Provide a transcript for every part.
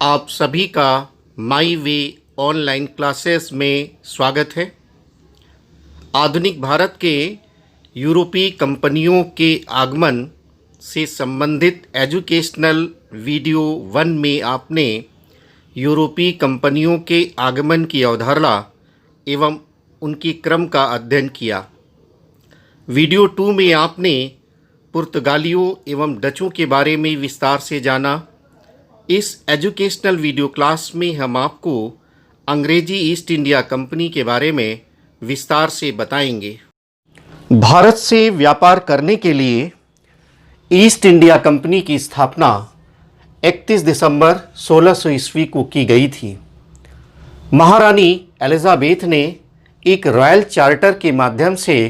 आप सभी का माई वे ऑनलाइन क्लासेस में स्वागत है। आधुनिक भारत के यूरोपीय कंपनियों के आगमन से संबंधित एजुकेशनल वीडियो 1 में आपने यूरोपीय कंपनियों के आगमन की अवधारणा एवं उनकी क्रम का अध्ययन किया। वीडियो 2 में आपने पुर्तगालियों एवं डचों के बारे में विस्तार से जाना। इस एजुकेशनल वीडियो क्लास में हम आपको अंग्रेजी ईस्ट इंडिया कंपनी के बारे में विस्तार से बताएंगे। भारत से व्यापार करने के लिए ईस्ट इंडिया कंपनी की स्थापना 31 दिसंबर 1600 ईस्वी को की गई थी। महारानी एलिजाबेथ ने एक रॉयल चार्टर के माध्यम से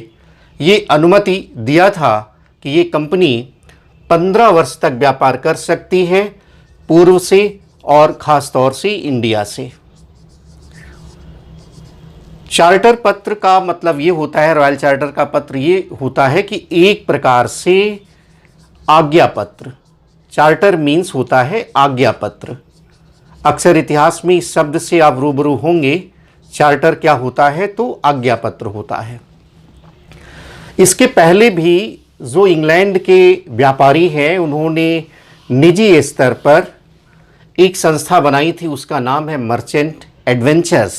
ये अनुमति दिया था कि ये कंपनी 15 वर्ष तक व्यापार कर सकती है, पूर्व से और ख़ास तौर से इंडिया से। चार्टर पत्र का मतलब ये होता है, रॉयल चार्टर का पत्र ये होता है कि एक प्रकार से आज्ञा पत्र। चार्टर मीन्स होता है आज्ञा पत्र। अक्सर इतिहास में इस शब्द से आप रूबरू होंगे। चार्टर क्या होता है? तो आज्ञा पत्र होता है। इसके पहले भी जो इंग्लैंड के व्यापारी हैं, उन्होंने निजी स्तर पर एक संस्था बनाई थी, उसका नाम है मर्चेंट एडवेंचर्स।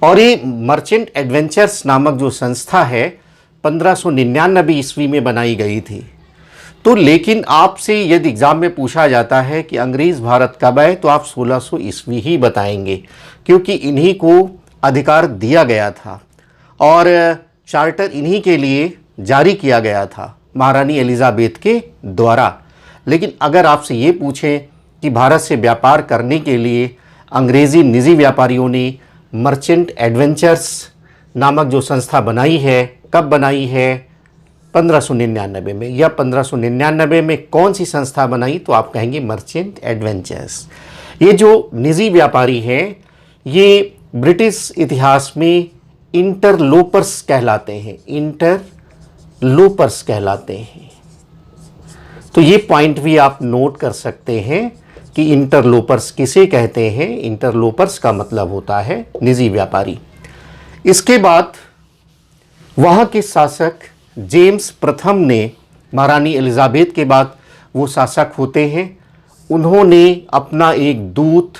और ये मर्चेंट एडवेंचर्स नामक जो संस्था है 1599 ईस्वी में बनाई गई थी। तो लेकिन आपसे यदि एग्ज़ाम में पूछा जाता है कि अंग्रेज़ भारत कब आए, तो आप 1600 ईस्वी ही बताएंगे, क्योंकि इन्हीं को अधिकार दिया गया था और चार्टर इन्हीं के लिए जारी किया गया था महारानी एलिजाबेथ के द्वारा। लेकिन अगर आपसे ये पूछें कि भारत से व्यापार करने के लिए अंग्रेज़ी निजी व्यापारियों ने मर्चेंट एडवेंचर्स नामक जो संस्था बनाई है, कब बनाई है? 1599 में। या 1599 में कौन सी संस्था बनाई? तो आप कहेंगे मर्चेंट एडवेंचर्स। ये जो निजी व्यापारी हैं, ये ब्रिटिश इतिहास में इंटरलोपर्स कहलाते हैं। इंटरलोपर्स कहलाते हैं। तो ये पॉइंट भी आप नोट कर सकते हैं कि इंटरलोपर्स किसे कहते हैं। इंटरलोपर्स का मतलब होता है निजी व्यापारी। इसके बाद वहाँ के शासक जेम्स प्रथम ने, महारानी एलिजाबेथ के बाद वो शासक होते हैं, उन्होंने अपना एक दूत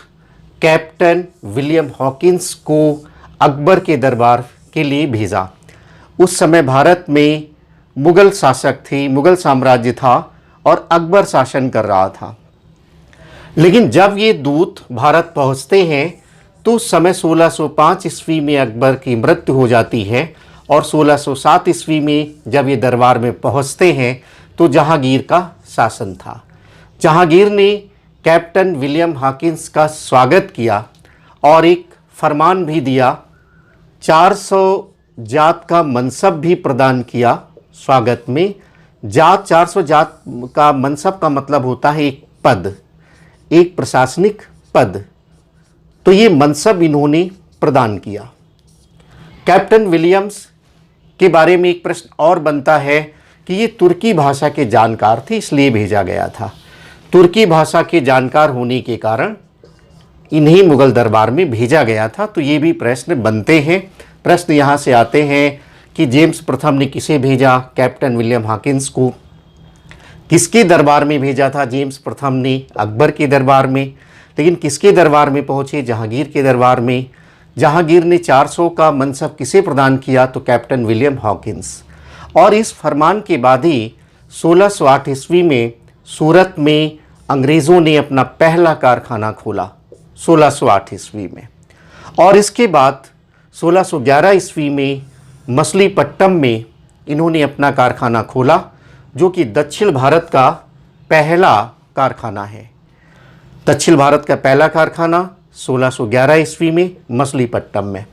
कैप्टन विलियम हॉकिंस को अकबर के दरबार के लिए भेजा। उस समय भारत में मुग़ल शासक थे, मुग़ल साम्राज्य था और अकबर शासन कर रहा था। लेकिन जब ये दूत भारत पहुंचते हैं तो उस समय 1605 ईस्वी में अकबर की मृत्यु हो जाती है और 1607 ईस्वी में जब ये दरबार में पहुंचते हैं तो जहांगीर का शासन था। जहांगीर ने कैप्टन विलियम हॉकिंस का स्वागत किया और एक फरमान भी दिया। 400 जात का मनसब भी प्रदान किया स्वागत में। 400 जात का मनसब का मतलब होता है एक पद, एक प्रशासनिक पद। तो ये मनसब इन्होंने प्रदान किया। कैप्टन विलियम्स के बारे में एक प्रश्न और बनता है कि ये तुर्की भाषा के जानकार थे, इसलिए भेजा गया था। तुर्की भाषा के जानकार होने के कारण इन्हीं मुग़ल दरबार में भेजा गया था। तो ये भी प्रश्न बनते हैं। प्रश्न यहाँ से आते हैं कि जेम्स प्रथम ने किसे भेजा? कैप्टन विलियम हॉकिंस को। किसके दरबार में भेजा था जेम्स प्रथम ने? अकबर के दरबार में। लेकिन किसके दरबार में पहुँचे? जहांगीर के दरबार में। जहांगीर ने 400 का मनसब किसे प्रदान किया? तो कैप्टन विलियम हॉकिंस। और इस फरमान के बाद ही 1608 ईस्वी में सूरत में अंग्रेज़ों ने अपना पहला कारखाना खोला, 1608 ईस्वी में। और इसके बाद 1611 ईस्वी में मछलीपट्टनम में इन्होंने अपना कारखाना खोला, जो कि दक्षिण भारत का पहला कारखाना है। दक्षिण भारत का पहला कारखाना 1611 ईस्वी में मछलीपट्टनम में।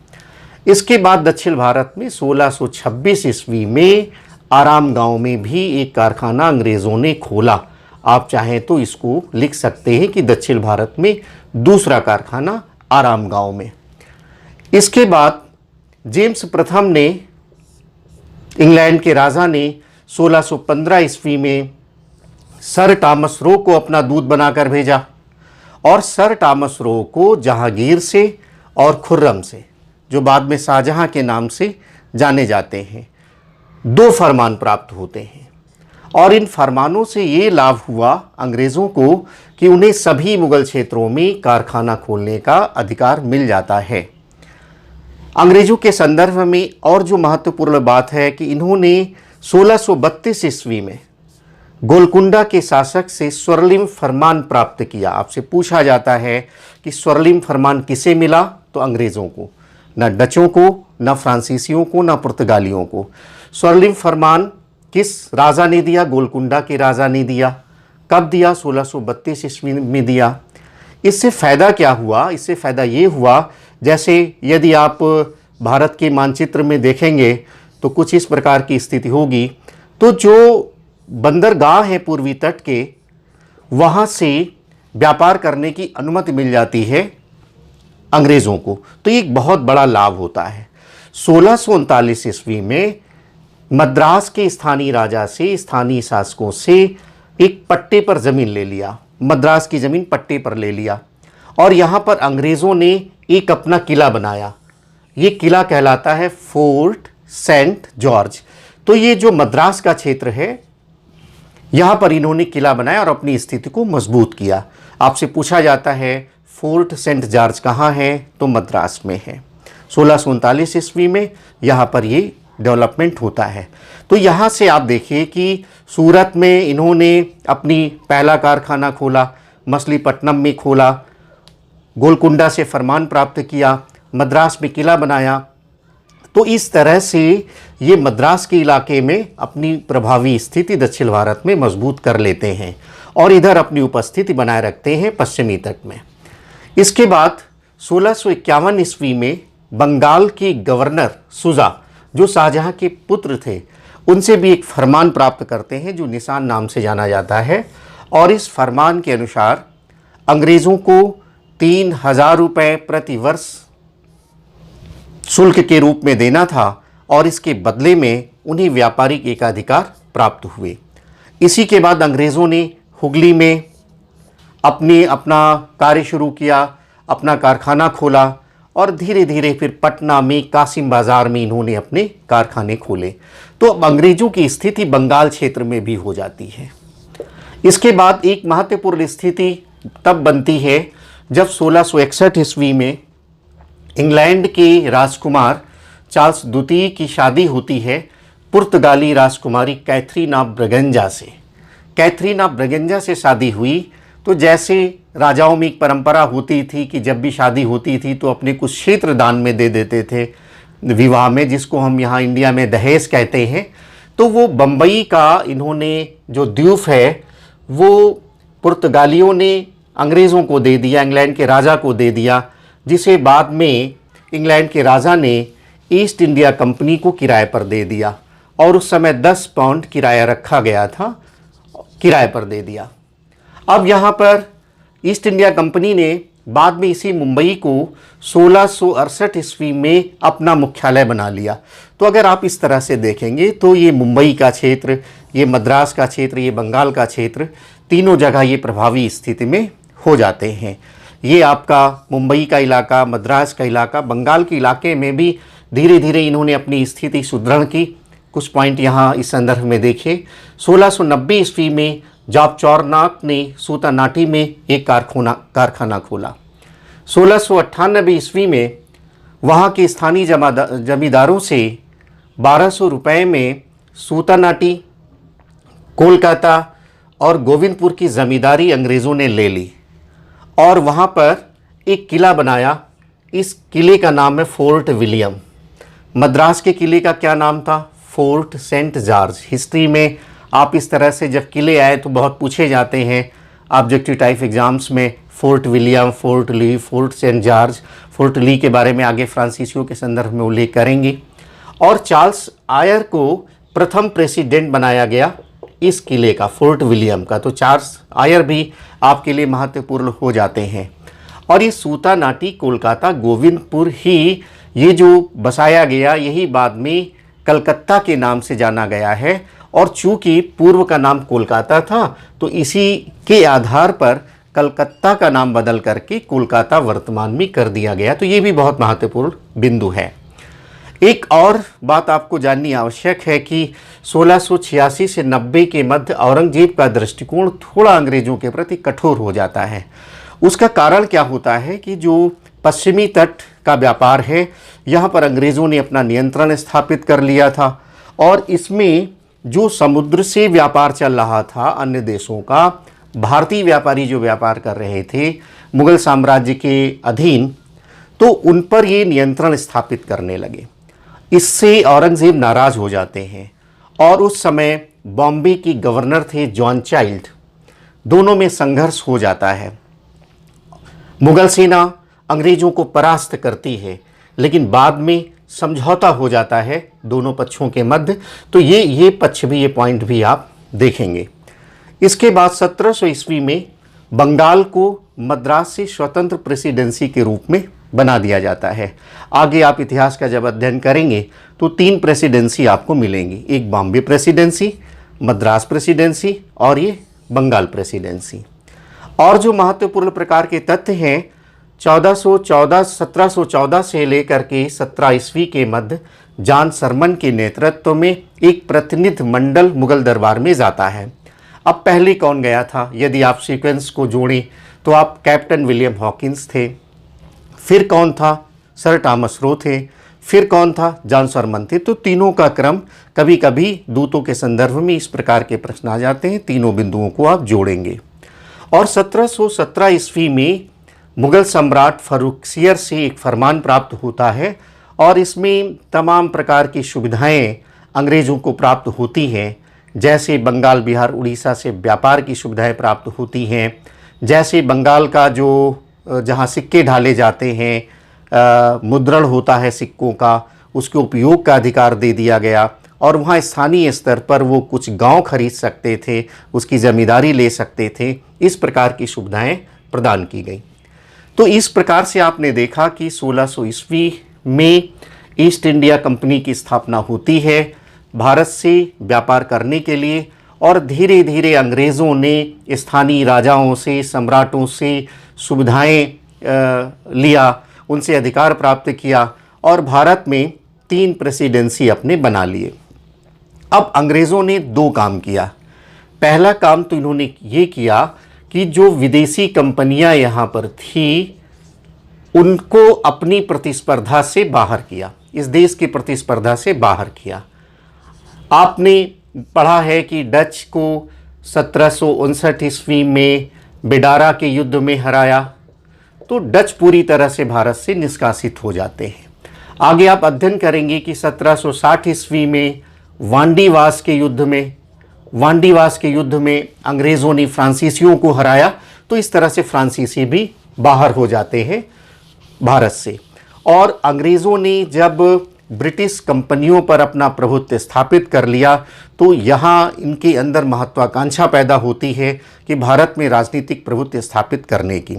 इसके बाद दक्षिण भारत में 1626 ईस्वी में आराम गांव में भी एक कारखाना अंग्रेज़ों ने खोला। आप चाहें तो इसको लिख सकते हैं कि दक्षिण भारत में दूसरा कारखाना आराम गांव में। इसके बाद जेम्स प्रथम ने, इंग्लैंड के राजा ने 1615 ईस्वी में सर टॉमस रो को अपना दूत बनाकर भेजा और सर टॉमस रो को जहांगीर से और खुर्रम से, जो बाद में शाहजहां के नाम से जाने जाते हैं, 2 फरमान प्राप्त होते हैं। और इन फरमानों से ये लाभ हुआ अंग्रेज़ों को कि उन्हें सभी मुगल क्षेत्रों में कारखाना खोलने का अधिकार मिल जाता है। अंग्रेज़ों के संदर्भ में और जो महत्वपूर्ण बात है कि इन्होंने 1632 ईस्वी में गोलकुंडा के शासक से स्वर्लिम फरमान प्राप्त किया। आपसे पूछा जाता है कि स्वर्लिम फरमान किसे मिला, तो अंग्रेज़ों को, न डचों को, न फ्रांसीसियों को, न पुर्तगालियों को। स्वर्लिम फरमान किस राजा ने दिया? गोलकुंडा के राजा ने दिया। कब दिया? 1632 ईस्वी में दिया। इससे फ़ायदा क्या हुआ? इससे फ़ायदा ये हुआ, जैसे यदि आप भारत के मानचित्र में देखेंगे तो कुछ इस प्रकार की स्थिति होगी। तो जो बंदरगाह हैं पूर्वी तट के, वहाँ से व्यापार करने की अनुमति मिल जाती है अंग्रेज़ों को। तो ये एक बहुत बड़ा लाभ होता है। 1639 ईस्वी में मद्रास के स्थानीय राजा से, स्थानीय शासकों से एक पट्टे पर ज़मीन ले लिया, मद्रास की ज़मीन पट्टे पर ले लिया, और यहाँ पर अंग्रेज़ों ने एक अपना किला बनाया। ये किला कहलाता है फोर्ट सेंट जॉर्ज। तो ये जो मद्रास का क्षेत्र है, यहाँ पर इन्होंने किला बनाया और अपनी स्थिति को मजबूत किया। आपसे पूछा जाता है फोर्ट सेंट जॉर्ज कहाँ है, तो मद्रास में है। 1639 ईस्वी में यहाँ पर ये डेवलपमेंट होता है। तो यहाँ से आप देखिए कि सूरत में इन्होंने अपनी पहला कारखाना खोला, मछलीपट्टनम में खोला, गोलकुंडा से फरमान प्राप्त किया, मद्रास में किला बनाया। तो इस तरह से ये मद्रास के इलाके में अपनी प्रभावी स्थिति दक्षिण भारत में मजबूत कर लेते हैं और इधर अपनी उपस्थिति बनाए रखते हैं पश्चिमी तट में। इसके बाद 1651 ईस्वी में बंगाल के गवर्नर सुजा, जो शाहजहां के पुत्र थे, उनसे भी एक फरमान प्राप्त करते हैं जो निशान नाम से जाना जाता है। और इस फरमान के अनुसार अंग्रेज़ों को 3000 रुपये प्रति वर्ष शुल्क के रूप में देना था और इसके बदले में उन्हें व्यापारिक एकाधिकार प्राप्त हुए। इसी के बाद अंग्रेज़ों ने हुगली में अपना कार्य शुरू किया, अपना कारखाना खोला और धीरे धीरे फिर पटना में, कासिम बाज़ार में इन्होंने अपने कारखाने खोले। तो अब अंग्रेज़ों की स्थिति बंगाल क्षेत्र में भी हो जाती है। इसके बाद एक महत्वपूर्ण स्थिति तब बनती है जब 1661 ईस्वी में इंग्लैंड के राजकुमार चार्ल्स द्वितीय की शादी होती है पुर्तगाली राजकुमारी कैथरीन ऑफ ब्रगंजा से। कैथरीन ऑफ ब्रगंजा से शादी हुई। तो जैसे राजाओं में एक परंपरा होती थी कि जब भी शादी होती थी तो अपने कुछ क्षेत्र दान में दे देते थे विवाह में, जिसको हम यहाँ इंडिया में दहेज कहते हैं। तो वो बम्बई का इन्होंने जो द्वीप है वो पुर्तगालियों ने अंग्रेज़ों को दे दिया, इंग्लैंड के राजा को दे दिया, जिसे बाद में इंग्लैंड के राजा ने ईस्ट इंडिया कंपनी को किराए पर दे दिया और उस समय 10 पाउंड किराया रखा गया था, किराए पर दे दिया। अब यहाँ पर ईस्ट इंडिया कंपनी ने बाद में इसी मुंबई को 1668 ईस्वी में अपना मुख्यालय बना लिया। तो अगर आप इस तरह से देखेंगे तो ये मुंबई का क्षेत्र, ये मद्रास का क्षेत्र, ये बंगाल का क्षेत्र, तीनों जगह ये प्रभावी स्थिति में हो जाते हैं। ये आपका मुंबई का इलाका, मद्रास का इलाका, बंगाल के इलाके में भी धीरे धीरे इन्होंने अपनी स्थिति सुदृढ़ की। कुछ पॉइंट यहाँ इस संदर्भ में देखिए। 1690 ईस्वी में जॉब चौरनाक ने सूतानाटी में एक कारखाना खोला। 1698 ईस्वी में वहाँ के स्थानीय जमींदारों से 1200 रुपये में सूतानाटी, कोलकाता और गोविंदपुर की ज़मींदारी अंग्रेज़ों ने ले ली और वहाँ पर एक किला बनाया। इस किले का नाम है फोर्ट विलियम। मद्रास के किले का क्या नाम था? Fort Saint George. हिस्ट्री में आप इस तरह से जब किले आए तो बहुत पूछे जाते हैं ऑब्जेक्टिव टाइप एग्जाम्स में, फोर्ट विलियम, फोर्ट ली, फोर्ट सेंट जॉर्ज। फोर्ट ली के बारे में आगे फ्रांसीसियों के संदर्भ में उल्लेख करेंगे। और चार्ल्स आयर को प्रथम प्रेसिडेंट बनाया गया इस किले का, फोर्ट विलियम का। तो चार्ल्स आयर भी आपके लिए महत्वपूर्ण हो जाते हैं। और ये सूतानाटी, कोलकाता, गोविंदपुर ही ये जो बसाया गया, यही बाद में कलकत्ता के नाम से जाना गया है। और चूंकि पूर्व का नाम कोलकाता था तो इसी के आधार पर कलकत्ता का नाम बदल करके कोलकाता वर्तमान में कर दिया गया। तो ये भी बहुत महत्वपूर्ण बिंदु है। एक और बात आपको जाननी आवश्यक है कि 1686 से 90 के मध्य औरंगजेब का दृष्टिकोण थोड़ा अंग्रेजों के प्रति कठोर हो जाता है। उसका कारण क्या होता है कि जो पश्चिमी तट का व्यापार है, यहाँ पर अंग्रेज़ों ने अपना नियंत्रण स्थापित कर लिया था और इसमें जो समुद्र से व्यापार चल रहा था अन्य देशों का, भारतीय व्यापारी जो व्यापार कर रहे थे मुगल साम्राज्य के अधीन, तो उन पर ये नियंत्रण स्थापित करने लगे। इससे औरंगज़ेब नाराज़ हो जाते हैं और उस समय बॉम्बे की गवर्नर थे जॉन चाइल्ड, दोनों में संघर्ष हो जाता है। मुगल सेना अंग्रेज़ों को परास्त करती है, लेकिन बाद में समझौता हो जाता है दोनों पक्षों के मध्य। तो ये पक्ष भी, ये पॉइंट भी आप देखेंगे। इसके बाद 1700 ईस्वी में बंगाल को मद्रास से स्वतंत्र प्रेसिडेंसी के रूप में बना दिया जाता है। आगे आप इतिहास का जब अध्ययन करेंगे तो 3 प्रेसिडेंसी आपको मिलेंगी, एक बॉम्बे प्रेसिडेंसी, मद्रास प्रेसिडेंसी और ये बंगाल प्रेसिडेंसी। और जो महत्वपूर्ण प्रकार के तथ्य हैं, 1714 से लेकर के 17 ईस्वी के मध्य जॉन सरमन के नेतृत्व में एक प्रतिनिधि मंडल मुगल दरबार में जाता है। अब पहले कौन गया था? यदि आप सीक्वेंस को जोड़ें तो आप कैप्टन विलियम हॉकिंस थे, फिर कौन था? सर थॉमस रो थे, फिर कौन था? जॉन सरमन थे। तो तीनों का क्रम, कभी कभी दूतों के संदर्भ में इस प्रकार के प्रश्न आ जाते हैं, तीनों बिंदुओं को आप जोड़ेंगे। और 1717 ईस्वी में मुगल सम्राट फर्रुखसियर से एक फरमान प्राप्त होता है और इसमें तमाम प्रकार की सुविधाएं अंग्रेज़ों को प्राप्त होती हैं। जैसे बंगाल, बिहार, उड़ीसा से व्यापार की सुविधाएं प्राप्त होती हैं, जैसे बंगाल का जो जहां सिक्के ढाले जाते हैं, मुद्रण होता है सिक्कों का, उसके उपयोग का अधिकार दे दिया गया और वहाँ स्थानीय स्तर पर वो कुछ गांव खरीद सकते थे, उसकी ज़मींदारी ले सकते थे। इस प्रकार की सुविधाएं प्रदान की गई। तो इस प्रकार से आपने देखा कि 1600 ईस्वी में ईस्ट इंडिया कंपनी की स्थापना होती है भारत से व्यापार करने के लिए, और धीरे धीरे अंग्रेज़ों ने स्थानीय राजाओं से, सम्राटों से सुविधाएं लिया, उनसे अधिकार प्राप्त किया और भारत में 3 प्रेसिडेंसी अपने बना लिए। अब अंग्रेज़ों ने 2 काम किया। पहला काम तो इन्होंने ये किया कि जो विदेशी कंपनियां यहाँ पर थी उनको अपनी प्रतिस्पर्धा से बाहर किया, इस देश की प्रतिस्पर्धा से बाहर किया। आपने पढ़ा है कि डच को 1759 ईस्वी में बेडारा के युद्ध में हराया, तो डच पूरी तरह से भारत से निष्कासित हो जाते हैं। आगे आप अध्ययन करेंगे कि 1760 ईस्वी में वांडीवास के युद्ध में अंग्रेज़ों ने फ्रांसीसियों को हराया, तो इस तरह से फ्रांसीसी भी बाहर हो जाते हैं भारत से। और अंग्रेज़ों ने जब ब्रिटिश कंपनियों पर अपना प्रभुत्व स्थापित कर लिया तो यहाँ इनके अंदर महत्वाकांक्षा पैदा होती है कि भारत में राजनीतिक प्रभुत्व स्थापित करने की।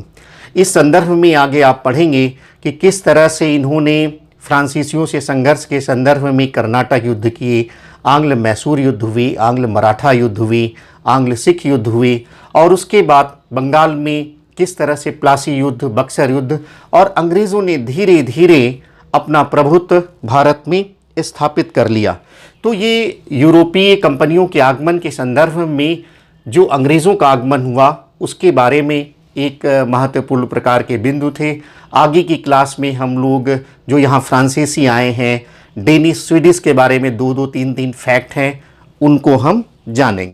इस संदर्भ में आगे आप पढ़ेंगे कि किस तरह से इन्होंने फ्रांसीसियों से संघर्ष के संदर्भ में कर्नाटक युद्ध किए, आंग्ल मैसूर युद्ध हुई, आंग्ल मराठा युद्ध हुई, आंग्ल सिख युद्ध हुई, और उसके बाद बंगाल में किस तरह से प्लासी युद्ध, बक्सर युद्ध, और अंग्रेज़ों ने धीरे धीरे अपना प्रभुत्व भारत में स्थापित कर लिया। तो ये यूरोपीय कंपनियों के आगमन के संदर्भ में जो अंग्रेज़ों का आगमन हुआ उसके बारे में एक महत्वपूर्ण प्रकार के बिंदु थे। आगे की क्लास में हम लोग जो यहाँ फ्रांसीसी आए हैं, डेनिश, स्वीडिश के बारे में 2-2, 3-3 फैक्ट हैं, उनको हम जानेंगे।